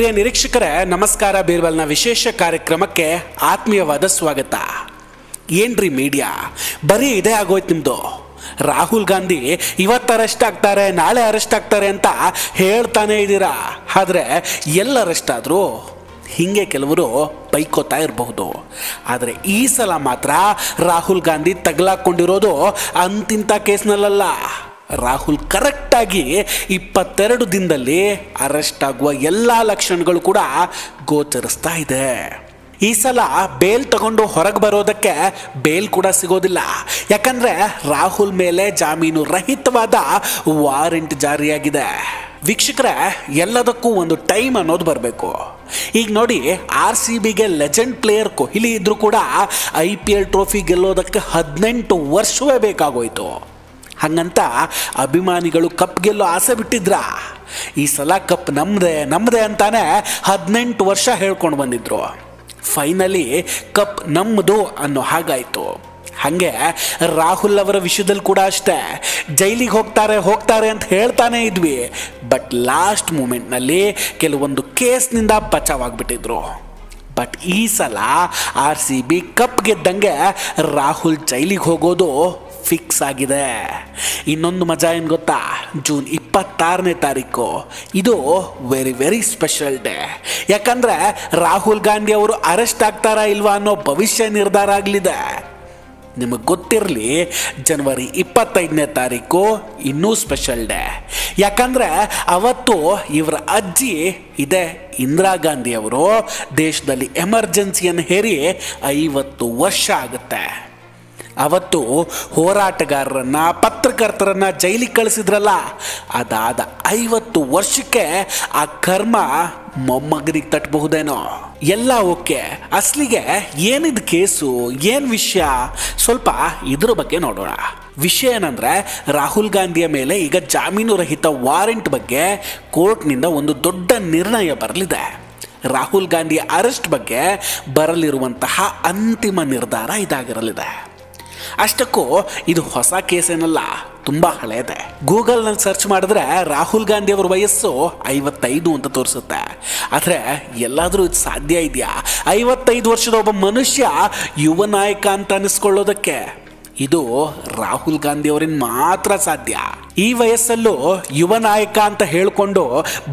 ಪ್ರಿಯ ನಿರೀಕ್ಷಕರೇ ನಮಸ್ಕಾರ. ಬೀರ್ಬಲ್ನ ವಿಶೇಷ ಕಾರ್ಯಕ್ರಮಕ್ಕೆ ಆತ್ಮೀಯವಾದ ಸ್ವಾಗತ. ಏನ್ರಿ ಮೀಡಿಯಾ, ಬರೀ ಇದೇ ಆಗೋಯ್ತು ನಿಮ್ಮದು. ರಾಹುಲ್ ಗಾಂಧಿ ಇವತ್ತು ಅರೆಸ್ಟ್ ಆಗ್ತಾರೆ, ನಾಳೆ ಅರೆಸ್ಟ್ ಆಗ್ತಾರೆ ಅಂತ ಹೇಳ್ತಾನೆ ಇದ್ದೀರಾ. ಆದರೆ ಎಲ್ಲ ಅರೆಸ್ಟ್ ಆದರೂ ಹೀಗೆ ಕೆಲವರು ಬೈಕೋತಾ ಇರಬಹುದು. ಆದರೆ ಈ ಸಲ ಮಾತ್ರ ರಾಹುಲ್ ಗಾಂಧಿ ತಗಲಾಕೊಂಡಿರೋದು ಅಂತಿಂಥ ಕೇಸ್ನಲ್ಲ. ರಾಹುಲ್ ಕರೆಕ್ಟಾಗಿ 22 ದಿನದಲ್ಲಿ ಅರೆಸ್ಟ್ ಆಗುವ ಎಲ್ಲ ಲಕ್ಷಣಗಳು ಕೂಡ ಗೋಚರಿಸ್ತಾ ಇದೆ. ಈ ಸಲ ಬೇಲ್ ತಗೊಂಡು ಹೊರಗೆ ಬರೋದಕ್ಕೆ ಬೇಲ್ ಕೂಡ ಸಿಗೋದಿಲ್ಲ. ಯಾಕಂದರೆ ರಾಹುಲ್ ಮೇಲೆ ಜಾಮೀನು ರಹಿತವಾದ ವಾರೆಂಟ್ ಜಾರಿಯಾಗಿದೆ. ವೀಕ್ಷಕರೇ, ಎಲ್ಲದಕ್ಕೂ ಒಂದು ಟೈಮ್ ಅನ್ನೋದು ಬರಬೇಕು. ಈಗ ನೋಡಿ, RCBಗೆ ಲೆಜೆಂಡ್ ಪ್ಲೇಯರ್ ಕೊಹ್ಲಿ ಇದ್ರೂ ಕೂಡ IPL ಟ್ರೋಫಿ ಗೆಲ್ಲೋದಕ್ಕೆ 18 ವರ್ಷವೇ ಬೇಕಾಗೋಯ್ತು. ಹಂಗಂತ ಅಭಿಮಾನಿಗಳು ಕಪ್ ಗೆಲ್ಲೋ ಆಸೆ ಬಿಟ್ಟಿದ್ರ. ಈ ಸಲ ಕಪ್ ನಮ್ಮದೇ ಅಂತಾನೆ 18 ವರ್ಷ ಹೇಳ್ಕೊಂಡು ಬಂದಿದ್ರು. ಫೈನಲಿ ಕಪ್ ನಮ್ಮದು ಅನ್ನೋ ಹಾಗಾಯಿತು. ಹಾಗೆ ರಾಹುಲ್ ಅವರ ವಿಷಯದಲ್ಲಿ ಕೂಡ ಅಷ್ಟೇ, ಜೈಲಿಗೆ ಹೋಗ್ತಾರೆ ಅಂತ ಹೇಳ್ತಾನೆ ಇದ್ವಿ. ಬಟ್ ಲಾಸ್ಟ್ ಮೂಮೆಂಟ್ನಲ್ಲಿ ಕೆಲವೊಂದು ಕೇಸ್ನಿಂದ ಬಚಾವಾಗ್ಬಿಟ್ಟಿದ್ರು. ಬಟ್ ಈ ಸಲ RCB ಕಪ್ ಗೆದ್ದಂಗೆ ರಾಹುಲ್ ಜೈಲಿಗೆ ಹೋಗೋದು ಫಿಕ್ಸ್ ಆಗಿದೆ. ಇನ್ನೊಂದು ಮಜಾ ಏನು ಗೊತ್ತಾ? ಜೂನ್ 26ನೇ ತಾರೀಕು ಇದು ವೆರಿ ಸ್ಪೆಷಲ್ ಡೇ. ಯಾಕಂದರೆ ರಾಹುಲ್ ಗಾಂಧಿ ಅವರು ಅರೆಸ್ಟ್ ಆಗ್ತಾರಾ ಇಲ್ವಾ ಅನ್ನೋ ಭವಿಷ್ಯ ನಿರ್ಧಾರ ಆಗಲಿದೆ. ನಿಮಗೆ ಗೊತ್ತಿರಲಿ, ಜನವರಿ 25ನೇ ತಾರೀಕು ಇನ್ನೂ ಸ್ಪೆಷಲ್ ಡೇ. ಯಾಕಂದರೆ ಅವತ್ತು ಇವರ ಅಜ್ಜಿ ಇದೆ ಇಂದಿರಾ ಗಾಂಧಿ ಅವರು ದೇಶದಲ್ಲಿ ಎಮರ್ಜೆನ್ಸಿಯನ್ನು ಹೇರಿ 50 ವರ್ಷ ಆಗುತ್ತೆ. ಅವತ್ತು ಹೋರಾಟಗಾರರನ್ನ, ಪತ್ರಕರ್ತರನ್ನ ಜೈಲಿಗೆ ಕಳಿಸಿದ್ರಲ್ಲ, ಅದಾದ 50 ವರ್ಷಕ್ಕೆ ಆ ಕರ್ಮ ಮೊಮ್ಮಗನಿಗೆ ತಟ್ಟಬಹುದೇನೋ. ಎಲ್ಲ ಓಕೆ, ಅಸಲಿಗೆ ಏನಿದು ಕೇಸು, ಏನು ವಿಷಯ, ಸ್ವಲ್ಪ ಇದ್ರ ಬಗ್ಗೆ ನೋಡೋಣ. ವಿಷಯ ಏನಂದ್ರೆ, ರಾಹುಲ್ ಗಾಂಧಿಯ ಮೇಲೆ ಈಗ ಜಾಮೀನು ರಹಿತ ವಾರೆಂಟ್ ಬಗ್ಗೆ ಕೋರ್ಟ್ನಿಂದ ಒಂದು ದೊಡ್ಡ ನಿರ್ಣಯ ಬರಲಿದೆ. ರಾಹುಲ್ ಗಾಂಧಿಯ ಅರೆಸ್ಟ್ ಬಗ್ಗೆ ಬರಲಿರುವಂತಹ ಅಂತಿಮ ನಿರ್ಧಾರ ಇದಾಗಿರಲಿದೆ. ಅಷ್ಟಕ್ಕೂ ಇದು ಹೊಸ ಕೇಸೇನಲ್ಲ, ತುಂಬ ಹಳೆಯದೆ. ಗೂಗಲ್ನಲ್ಲಿ ಸರ್ಚ್ ಮಾಡಿದ್ರೆ ರಾಹುಲ್ ಗಾಂಧಿ ಅವರ ವಯಸ್ಸು 55 ಅಂತ ತೋರಿಸುತ್ತೆ. ಆದರೆ ಎಲ್ಲಾದರೂ ಇದು ಸಾಧ್ಯ ಇದೆಯಾ? 55 ವರ್ಷದ ಒಬ್ಬ ಮನುಷ್ಯ ಯುವ ನಾಯಕ ಅಂತ ಅನಿಸ್ಕೊಳ್ಳೋದಕ್ಕೆ ಇದು ರಾಹುಲ್ ಗಾಂಧಿ ಅವರಿನ್ ಮಾತ್ರ ಸಾಧ್ಯ. ಈ ವಯಸ್ಸಲ್ಲೂ ಯುವ ನಾಯಕ ಅಂತ ಹೇಳ್ಕೊಂಡು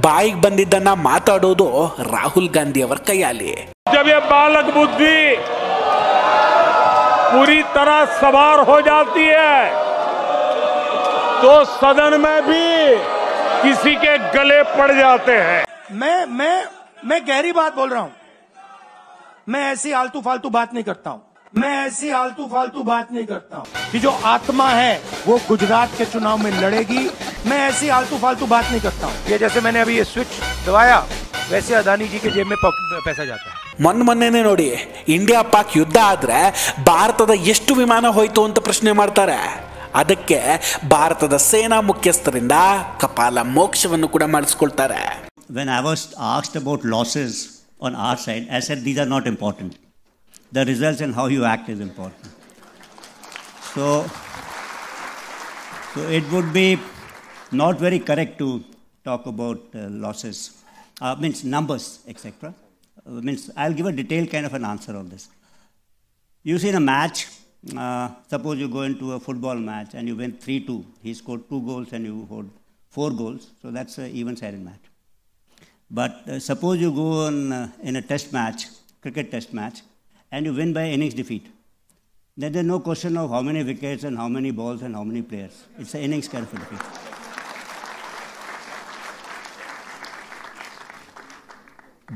ಬಾಯಿಗೆ ಬಂದಿದ್ದನ್ನ ಮಾತಾಡೋದು ರಾಹುಲ್ ಗಾಂಧಿ ಅವರ ಕೈಯಲ್ಲಿ. ಬಾಲಕ ಬುದ್ಧಿ पूरी तरह सवार हो जाती है तो सदन में भी किसी के गले पड़ जाते हैं. मैं गहरी बात बोल रहा हूं. मैं ऐसी आलतू फालतू बात नहीं करता हूं. कि जो आत्मा है वो गुजरात के चुनाव में लड़ेगी. मैं ऐसी आलतू फालतू बात नहीं करता हूं. ये जैसे मैंने अभी ये स्विच दबाया, वैसे अदानी जी के जेब में पैसा जाता है. ಮೊನ್ನೆ ನೋಡಿ, ಇಂಡಿಯಾ ಪಾಕ್ ಯುದ್ಧ ಆದ್ರೆ ಭಾರತದ ಎಷ್ಟು ವಿಮಾನ ಹೋಯ್ತು ಅಂತ ಪ್ರಶ್ನೆ ಮಾಡ್ತಾರೆ. ಅದಕ್ಕೆ ಭಾರತದ ಸೇನಾ ಮುಖ್ಯಸ್ಥರಿಂದ ಕಪಾಲ ಮೋಕ್ಷವನ್ನು ಕೂಡ ಮಾಡಿಸ್ಕೊಳ್ತಾರೆ. When I was asked about losses on our side, I said these are not important. The results and how you act is important. So it would be not very correct to talk about losses, means numbers, etc. Means I'll give a detailed kind of an answer on this. You see, in a match, suppose you go into a football match and you win 3-2. He scored 2 goals and you scored 4 goals. So that's an even-sided match. But suppose you go in a test match, cricket test match, and you win by innings defeat. Then there's no question of how many wickets and how many balls and how many players. It's an innings kind of a defeat.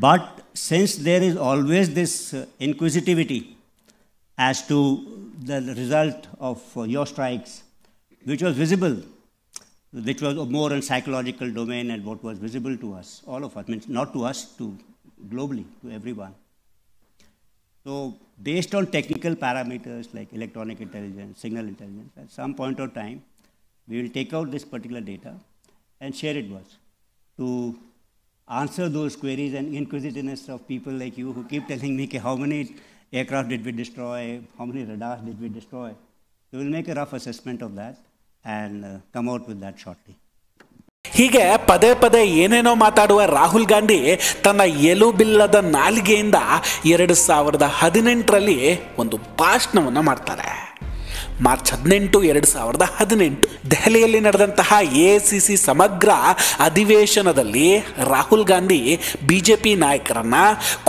But since there is always this inquisitivity as to the result of your strikes, which was visible, which was more in psychological domain and what was visible to us, all of us, means not to us, to globally, to everyone. So based on technical parameters like electronic intelligence, signal intelligence, at some point of time, we will take out this particular data and share it with us to answer those queries and inquisitiveness of people like you who keep telling me how many aircraft did we destroy, how many radars did we destroy. We will make a rough assessment of that and come out with that shortly. ಹೀಗೆ ಪದೇ ಪದೇ ಏನೇನೋ ಮಾತಾಡುವ ರಾಹುಲ್ ಗಾಂಧಿ ತನ್ನ ಎಲುಬಿಲ್ಲದ ನಾಲಿಗೆಯಿಂದ 2018ರಲ್ಲಿ ಒಂದು ಭಾಷಣವನ್ನು ಮಾಡ್ತಾರೆ. ಮಾರ್ಚ್ 18, 2018 ದೆಹಲಿಯಲ್ಲಿ ನಡೆದಂತಹ AICC ಸಮಗ್ರ ಅಧಿವೇಶನದಲ್ಲಿ ರಾಹುಲ್ ಗಾಂಧಿ BJP ನಾಯಕರನ್ನ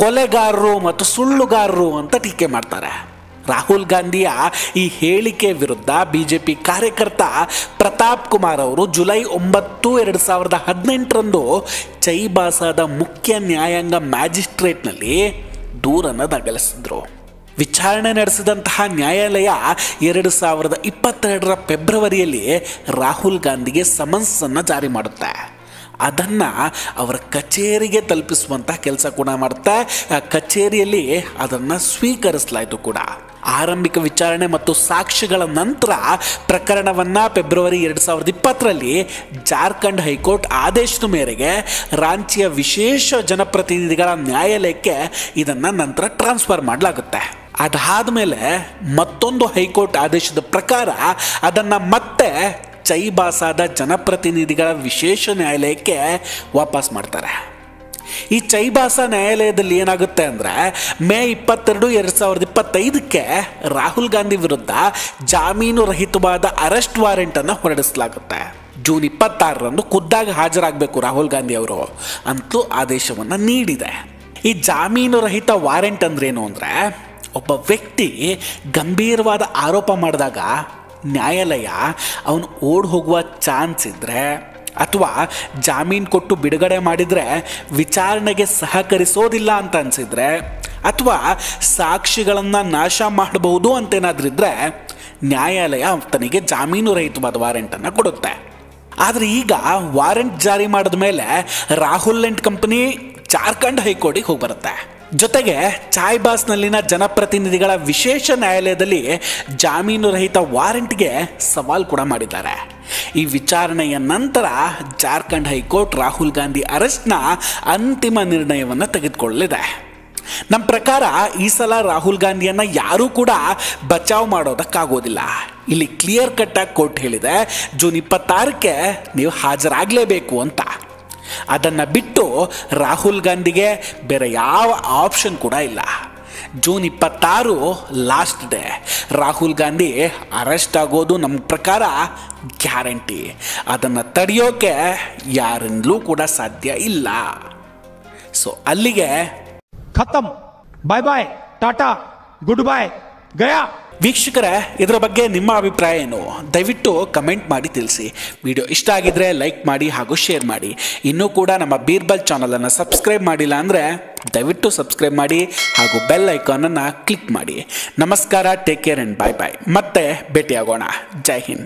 ಕೊಲೆಗಾರರು ಮತ್ತು ಸುಳ್ಳುಗಾರರು ಅಂತ ಟೀಕೆ ಮಾಡ್ತಾರೆ. ರಾಹುಲ್ ಗಾಂಧಿಯ ಈ ಹೇಳಿಕೆ ವಿರುದ್ಧ BJP ಕಾರ್ಯಕರ್ತ ಪ್ರತಾಪ್ ಕುಮಾರ್ ಅವರು ಜುಲೈ 9, 2018ರಂದು ಚೈಬಾಸಾದ ಮುಖ್ಯ ನ್ಯಾಯಾಂಗ ಮ್ಯಾಜಿಸ್ಟ್ರೇಟ್ನಲ್ಲಿ ದೂರನ್ನು ದಾಖಲಿಸಿದ್ರು. ವಿಚಾರಣೆ ನಡೆಸಿದಂತಹ ನ್ಯಾಯಾಲಯ 2022ರ ಫೆಬ್ರವರಿಯಲ್ಲಿ ರಾಹುಲ್ ಗಾಂಧಿಗೆ ಸಮನ್ಸನ್ನು ಜಾರಿ ಮಾಡುತ್ತೆ. ಅದನ್ನು ಅವರ ಕಚೇರಿಗೆ ತಲುಪಿಸುವಂಥ ಕೆಲಸ ಕೂಡ ಮಾಡುತ್ತೆ. ಕಚೇರಿಯಲ್ಲಿ ಅದನ್ನು ಸ್ವೀಕರಿಸಲಾಯಿತು ಕೂಡ. ಆರಂಭಿಕ ವಿಚಾರಣೆ ಮತ್ತು ಸಾಕ್ಷ್ಯಗಳ ನಂತರ ಪ್ರಕರಣವನ್ನು ಫೆಬ್ರವರಿ 2020ರಲ್ಲಿ ಜಾರ್ಖಂಡ್ ಹೈಕೋರ್ಟ್ ಆದೇಶದ ಮೇರೆಗೆ ರಾಂಚಿಯ ವಿಶೇಷ ಜನಪ್ರತಿನಿಧಿಗಳ ನ್ಯಾಯಾಲಯಕ್ಕೆ ಇದನ್ನು ನಂತರ ಟ್ರಾನ್ಸ್ಫರ್ ಮಾಡಲಾಗುತ್ತೆ. ಅದಾದ ಮೇಲೆ ಮತ್ತೊಂದು ಹೈಕೋರ್ಟ್ ಆದೇಶದ ಪ್ರಕಾರ ಅದನ್ನು ಮತ್ತೆ ಚೈಬಾಸಾದ ಜನಪ್ರತಿನಿಧಿಗಳ ವಿಶೇಷ ನ್ಯಾಯಾಲಯಕ್ಕೆ ವಾಪಸ್ ಮಾಡ್ತಾರೆ. ಈ ಚೈಬಾಸಾ ನ್ಯಾಯಾಲಯದಲ್ಲಿ ಏನಾಗುತ್ತೆ ಅಂದರೆ ಮೇ 22, 2025ಕ್ಕೆ ರಾಹುಲ್ ಗಾಂಧಿ ವಿರುದ್ಧ ಜಾಮೀನು ರಹಿತವಾದ ಅರೆಸ್ಟ್ ವಾರೆಂಟನ್ನು ಹೊರಡಿಸಲಾಗುತ್ತೆ. ಜೂನ್ 26ರಂದು ಖುದ್ದಾಗಿ ಹಾಜರಾಗಬೇಕು ರಾಹುಲ್ ಗಾಂಧಿ ಅವರು ಅಂತೂ ಆದೇಶವನ್ನು ನೀಡಿದೆ. ಈ ಜಾಮೀನು ರಹಿತ ವಾರೆಂಟ್ ಅಂದ್ರೇನು ಅಂದರೆ ಒಬ್ಬ ವ್ಯಕ್ತಿ ಗಂಭೀರವಾದ ಆರೋಪ ಮಾಡಿದಾಗ ನ್ಯಾಯಾಲಯ ಅವನು ಓಡಿ ಹೋಗುವ ಚಾನ್ಸ್ ಇದ್ದರೆ ಅಥವಾ ಜಾಮೀನು ಕೊಟ್ಟು ಬಿಡುಗಡೆ ಮಾಡಿದರೆ ವಿಚಾರಣೆಗೆ ಸಹಕರಿಸೋದಿಲ್ಲ ಅಂತ ಅನಿಸಿದರೆ ಅಥವಾ ಸಾಕ್ಷಿಗಳನ್ನು ನಾಶ ಮಾಡಬಹುದು ಅಂತೇನಾದ್ರೂ ಇದ್ದರೆ ನ್ಯಾಯಾಲಯ ತನಗೆ ಜಾಮೀನು ರಹಿತವಾದ ವಾರೆಂಟನ್ನು ಕೊಡುತ್ತೆ. ಆದರೆ ಈಗ ವಾರೆಂಟ್ ಜಾರಿ ಮಾಡಿದ ಮೇಲೆ ರಾಹುಲ್ ಆ್ಯಂಡ್ ಕಂಪನಿ ಜಾರ್ಖಂಡ್ ಹೈಕೋರ್ಟಿಗೆ ಹೋಗಿ ಬರುತ್ತೆ. ಜೊತೆಗೆ ಚಾಯ್ಬಾಸ್ನಲ್ಲಿನ ಜನಪ್ರತಿನಿಧಿಗಳ ವಿಶೇಷ ನ್ಯಾಯಾಲಯದಲ್ಲಿ ಜಾಮೀನು ರಹಿತ ವಾರೆಂಟ್ಗೆ ಸವಾಲು ಕೂಡ ಮಾಡಿದ್ದಾರೆ. ಈ ವಿಚಾರಣೆಯ ನಂತರ ಜಾರ್ಖಂಡ್ ಹೈಕೋರ್ಟ್ ರಾಹುಲ್ ಗಾಂಧಿ ಅರೆಸ್ಟ್ನ ಅಂತಿಮ ನಿರ್ಣಯವನ್ನು ತೆಗೆದುಕೊಳ್ಳಲಿದೆ. ನಮ್ಮ ಪ್ರಕಾರ ಈ ಸಲ ರಾಹುಲ್ ಗಾಂಧಿಯನ್ನು ಯಾರೂ ಕೂಡ ಬಚಾವ್ ಮಾಡೋದಕ್ಕಾಗೋದಿಲ್ಲ. ಇಲ್ಲಿ ಕ್ಲಿಯರ್ ಕಟ್ಟಾಗಿ ಕೋರ್ಟ್ ಹೇಳಿದೆ ಜೂನ್ 26ಕ್ಕೆ ನೀವು ಹಾಜರಾಗಲೇಬೇಕು ಅಂತ. ಅದನ್ನು ಬಿಟ್ಟು ರಾಹುಲ್ ಗಾಂಧಿಗೆ ಬೇರೆ ಯಾವ ಆಪ್ಷನ್ ಕೂಡ ಇಲ್ಲ. June 26 last day. Rahul Gandhi arrest ಆಗೋದು ನಮ್ಮ ಪ್ರಕಾರ ಗ್ಯಾರಂಟಿ. ಅದನ್ನು ತಡೆಯೋಕೆ ಯಾರಿಂದಲೂ ಕೂಡ ಸಾಧ್ಯ ಇಲ್ಲ. ಸೊ ಅಲ್ಲಿಗೆ खत्म. Bye bye, tata, goodbye, गया. ವೀಕ್ಷಕರೇ, ಇದರ ಬಗ್ಗೆ ನಿಮ್ಮ ಅಭಿಪ್ರಾಯ ಏನು? ದಯವಿಟ್ಟು ಕಮೆಂಟ್ ಮಾಡಿ ತಿಳಿಸಿ. ವಿಡಿಯೋ ಇಷ್ಟ ಆಗಿದ್ರೆ ಲೈಕ್ ಮಾಡಿ ಹಾಗೂ ಶೇರ್ ಮಾಡಿ. ಇನ್ನೂ ಕೂಡ ನಮ್ಮ ಬೀರ್ಬಲ್ ಚಾನಲನ್ನು ಸಬ್ಸ್ಕ್ರೈಬ್ ಮಾಡಿಲ್ಲ ಅಂದರೆ ದಯವಿಟ್ಟು ಸಬ್ಸ್ಕ್ರೈಬ್ ಮಾಡಿ ಹಾಗೂ ಬೆಲ್ ಐಕಾನನ್ನು ಕ್ಲಿಕ್ ಮಾಡಿ. ನಮಸ್ಕಾರ, ಟೇಕ್ ಕೇರ್ ಆ್ಯಂಡ್ ಬಾಯ್ ಬಾಯ್. ಮತ್ತೆ ಭೇಟಿಯಾಗೋಣ. ಜೈ ಹಿಂದ್.